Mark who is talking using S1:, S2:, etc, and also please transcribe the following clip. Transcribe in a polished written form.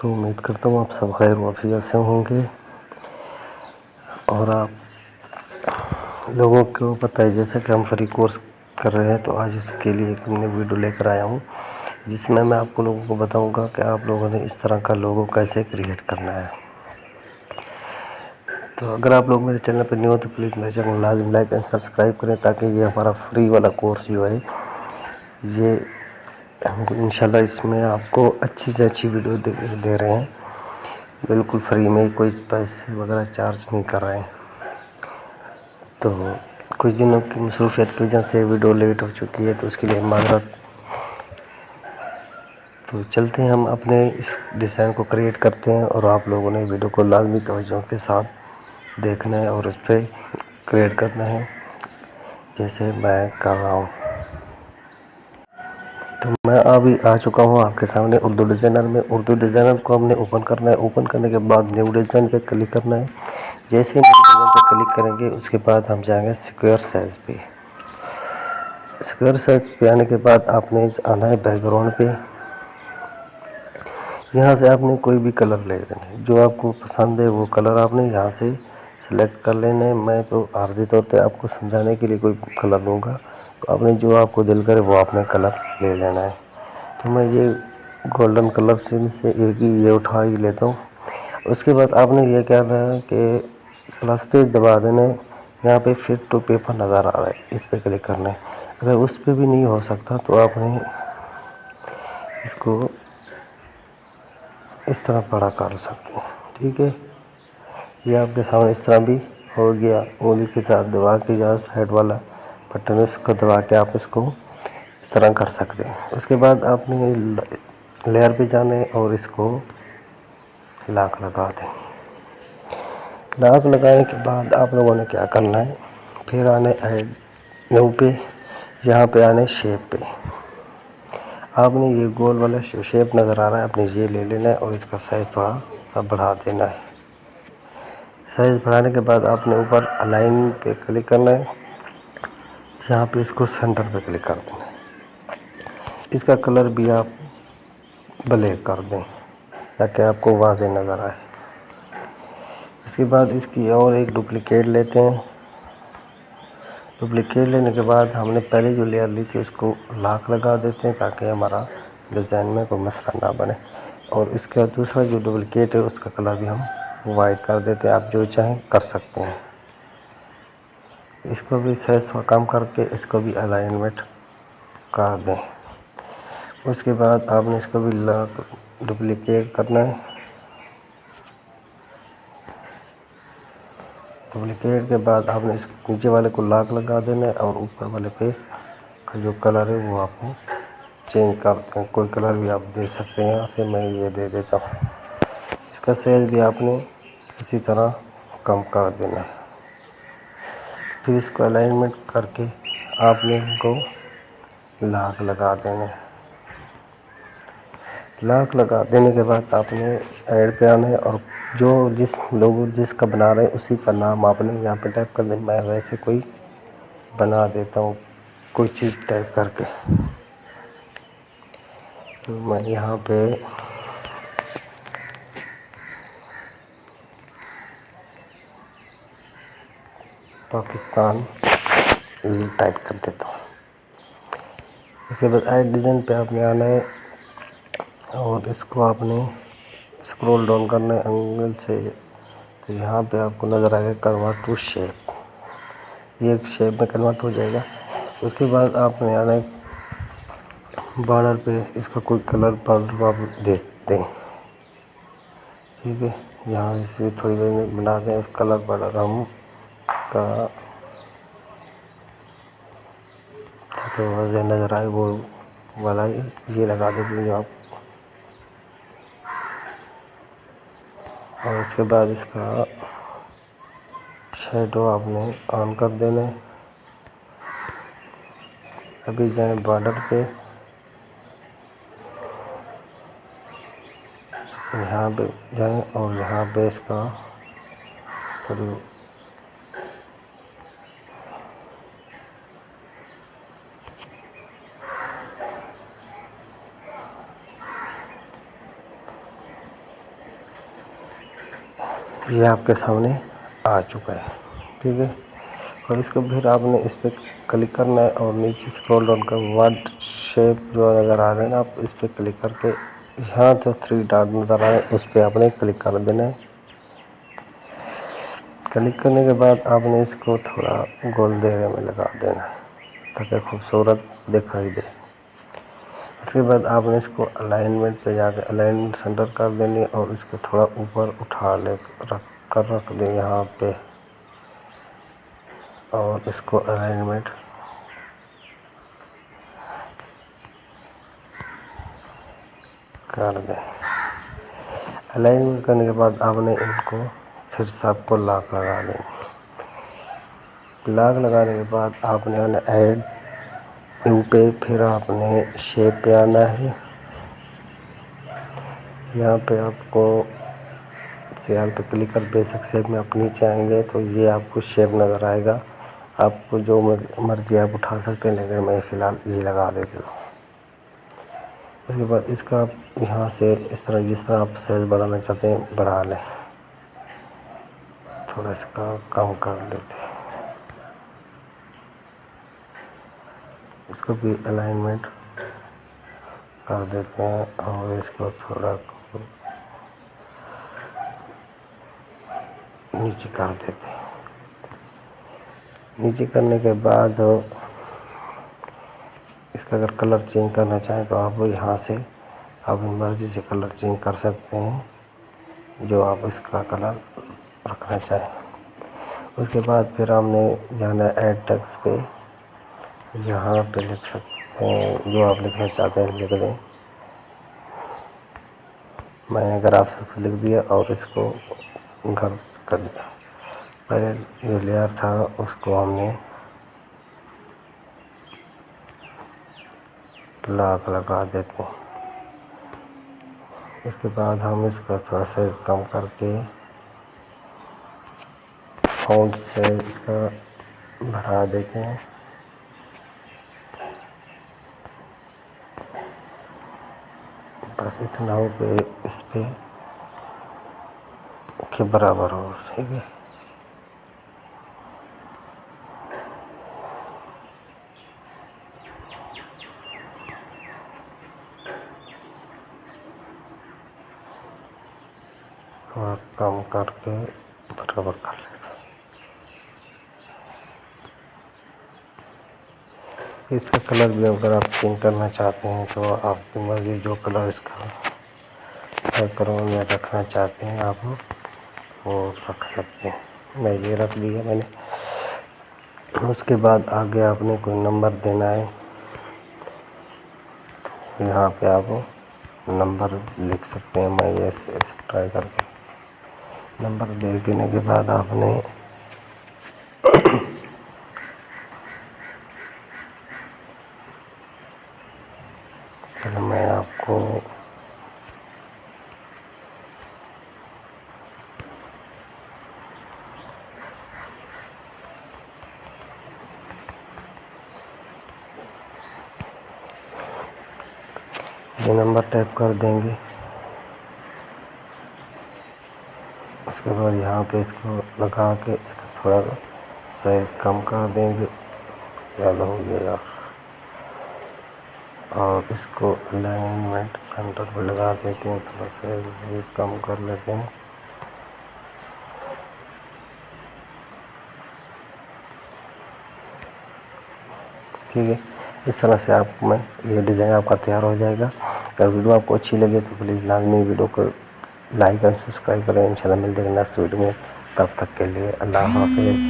S1: तो उम्मीद करता हूँ आप सब खैर वाफियत से होंगे। और आप लोगों को पता है जैसे कि हम फ्री कोर्स कर रहे हैं, तो आज उसके लिए एक हमने वीडियो लेकर आया हूँ जिसमें मैं आपको लोगों को बताऊंगा कि आप लोगों ने इस तरह का लोगो कैसे क्रिएट करना है। तो अगर आप लोग मेरे चैनल पर न्यू हो तो प्लीज़ मेरे चैनल लाजम लाइक एंड सब्सक्राइब करें, ताकि ये हमारा फ्री वाला कोर्स जो है ये हमको इंशाल्लाह इसमें आपको अच्छी से अच्छी वीडियो दे रहे हैं, बिल्कुल फ्री में, कोई पैसे वगैरह चार्ज नहीं कर रहे हैं। तो कुछ दिनों की मसरूफियत की वजह से वीडियो लेट हो चुकी है, तो उसके लिए माजरत। तो चलते हैं हम अपने इस डिज़ाइन को क्रिएट करते हैं, और आप लोगों ने वीडियो को लाजमी तवज्जो के साथ देखना है और उस पर क्रिएट करना है जैसे मैं कर रहा हूँ। तो मैं अभी आ चुका हूँ आपके सामने उर्दू डिज़ाइनर में। उर्दू डिज़ाइनर को हमने ओपन करना है। ओपन करने के बाद न्यू डिज़ाइन पे क्लिक करना है। जैसे न्यू डिज़ाइन पे क्लिक करेंगे उसके बाद हम जाएंगे स्क्वायर साइज़ पे। स्क्वायर साइज़ पे आने के बाद आपने आना है बैकग्राउंड पे। यहाँ से आपने कोई भी कलर ले लेना है, जो आपको पसंद है वो कलर आपने यहाँ से सिलेक्ट कर लेना है। मैं तो आर्जी तौर पे आपको समझाने के लिए कोई कलर लूँगा, तो आपने जो आपको दिल करे वो आपने कलर ले लेना है। तो मैं ये गोल्डन कलर से एक ही ये उठा ही लेता हूँ। उसके बाद आपने ये करना है कि प्लस पे दबा देना है। यहाँ पे फिट टू पेपर नज़र आ रहा है, इस पर क्लिक करना है। अगर उस पर भी नहीं हो सकता तो आपने इसको इस तरह बड़ा कर सकते हैं। ठीक है, ये आपके सामने इस तरह भी हो गया। उंगली के साथ दबा के या साइड वाला बटन है उसको दबा के आप इसको इस तरह कर सकते हैं। उसके बाद आपने लेयर पे जाना है और इसको लॉक लगा देंगे। लॉक लगाने के बाद आप लोगों ने क्या करना है, फिर आने ऐड न्यू पे, यहाँ पे आने शेप पे। आपने ये गोल वाला शेप नज़र आ रहा है, आपने ये ले लेना है और इसका साइज़ थोड़ा सा बढ़ा देना है। साइज़ बढ़ाने के बाद आपने ऊपर अलाइन पे क्लिक करना है। यहाँ पे इसको सेंटर पे क्लिक कर देना है। इसका कलर भी आप ब्लैक कर दें ताकि आपको वाज़े नज़र आए। इसके बाद इसकी और एक डुप्लिकेट लेते हैं। डुप्लिकेट लेने के बाद हमने पहले जो लेयर ली थी उसको लॉक लगा देते हैं ताकि हमारा डिज़ाइन में कोई मसला ना बने। और इसका दूसरा जो डुप्लिकेट है उसका कलर भी हम वाइट कर देते हैं। आप जो चाहें कर सकते हैं। इसको भी साइज कम करके इसको भी अलाइनमेंट कर दें। उसके बाद आपने इसको भी लॉक डुप्लिकेट करना है। डुप्लिकेट के बाद आपने इस नीचे वाले को लॉक लगा देना है और ऊपर वाले पे का जो कलर है वो आपको चेंज करते हैं। कोई कलर भी आप दे सकते हैं। यहाँ से मैं ये दे देता हूँ। इसका साइज भी आपने इसी तरह कम कर देना है। फिर इसको अलाइनमेंट करके आपने इनको लॉक लगा देना है। लॉक लगा देने के बाद आपने ऐड पे आना है और जो जिस लोगो जिसका बना रहे हैं उसी का नाम आपने यहाँ पे टाइप कर देना। मैं वैसे कोई बना देता हूँ कोई चीज़ टाइप करके। तो मैं यहाँ पे पाकिस्तान टाइप कर देता हूँ। उसके बाद ऐड डिज़ाइन पे आपने आना है और इसको आपने स्क्रॉल डाउन करना है एंगल से। तो यहाँ पे आपको नज़र आएगा कन्वर्ट टू शेप, ये एक शेप में कन्वर्ट हो जाएगा। उसके बाद आपने आना है बॉर्डर पे, इसका कोई कलर बॉर्डर आप दे सकते हैं। ठीक है, यहाँ से थोड़ी देर बना दें उस कलर बॉर्डर हम इसका तो वजह नज़र आए वो वाला ये लगा देते हैं जो आप। और उसके बाद इसका शैडो आपने ऑन कर देना है। अभी जाएं बॉर्डर पे, यहाँ पे जाएं और यहाँ पे इसका थोड़ी ये आपके सामने आ चुका है। ठीक है, और इसको फिर आपने इस पर क्लिक करना है और नीचे स्क्रॉल डाउन कर वर्ड शेप जो नज़र आ रहे हैं ना, आप इस पर क्लिक करके यहाँ तो 3 डॉट नज़र आ रहे हैं, उस पर आपने क्लिक कर देना है। क्लिक करने के बाद आपने इसको थोड़ा गोल घेरे में लगा देना है ताकि खूबसूरत दिखाई दे। उसके बाद आपने इसको अलाइनमेंट पे जाकर अलाइनमेंट सेंटर कर देनी और इसको थोड़ा ऊपर उठा ले रख दें यहाँ पे, और इसको अलाइनमेंट कर दें। अलाइनमेंट करने के बाद आपने इनको फिर सबको लॉक लगा देंगे। लॉक लगाने के बाद आपने आना ऐड न्यू पे, फिर आपने शेप पे आना है। यहाँ पे आपको शेयर पे क्लिक कर बेसिक शेप में आप नीचे आएंगे तो ये आपको शेप नज़र आएगा। आपको जो मर्जी आप उठा सकते हैं, लेकिन मैं फ़िलहाल ये लगा देता हूँ। उसके बाद इसका आप यहाँ से इस तरह जिस तरह आप साइज़ बढ़ाना चाहते हैं बढ़ा लें, थोड़ा इसका कम कर देते हैं। इसको भी अलाइनमेंट कर देते हैं और इसको थोड़ा नीचे कर देते हैं। नीचे करने के बाद इसका अगर कलर चेंज करना चाहें तो आप यहाँ से अपनी मर्ज़ी से कलर चेंज कर सकते हैं, जो आप इसका कलर रखना चाहें। उसके बाद फिर हमने जाना ऐड टेक्स्ट पे, यहाँ पे लिख सकते हैं जो आप लिखना चाहते हैं लिख दें। मैंने ग्राफिक्स लिख दिया और इसको घर कर दिया। पहले जो लेयर था उसको हमने लॉक लगा देते हैं। उसके बाद हम इसका थोड़ा साइज कम करके फ़ॉन्ट से इसका बढ़ा देते हैं। बस इतना हो कि इस पे के बराबर हो। ठीक है, थोड़ा कम करके बराबर कर लेते हैं। इसका कलर भी अगर आप चेंज करना चाहते हैं तो आपकी मर्ज़ी, जो कलर इसका बैकग्राउंड में रखना चाहते हैं आप वो रख सकते हैं। मैं ये रख दिया मैंने। उसके बाद आगे आपने कोई नंबर देना है, यहाँ पे आप नंबर लिख सकते हैं। मैं ये ऐसे ट्राई करके नंबर देने के बाद आपने चलो मैं आपको ये नंबर टाइप कर देंगे। उसके बाद यहाँ पे इसको लगा के इसका थोड़ा साइज़ कम कर देंगे, ज़्यादा हो गया, और इसको अलाइनमेंट सेंटर पे लगा देते हैं। थोड़ा साइज़ भी कम कर लेते हैं। ठीक है, इस तरह से आप में ये डिज़ाइन आपका तैयार हो जाएगा। अगर वीडियो आपको अच्छी लगे तो प्लीज़ लाजमी वीडियो को लाइक और सब्सक्राइब करें। इंशाल्लाह मिलते हैं नेक्स्ट वीडियो में। तब तक के लिए अल्लाह हाफ़िज़।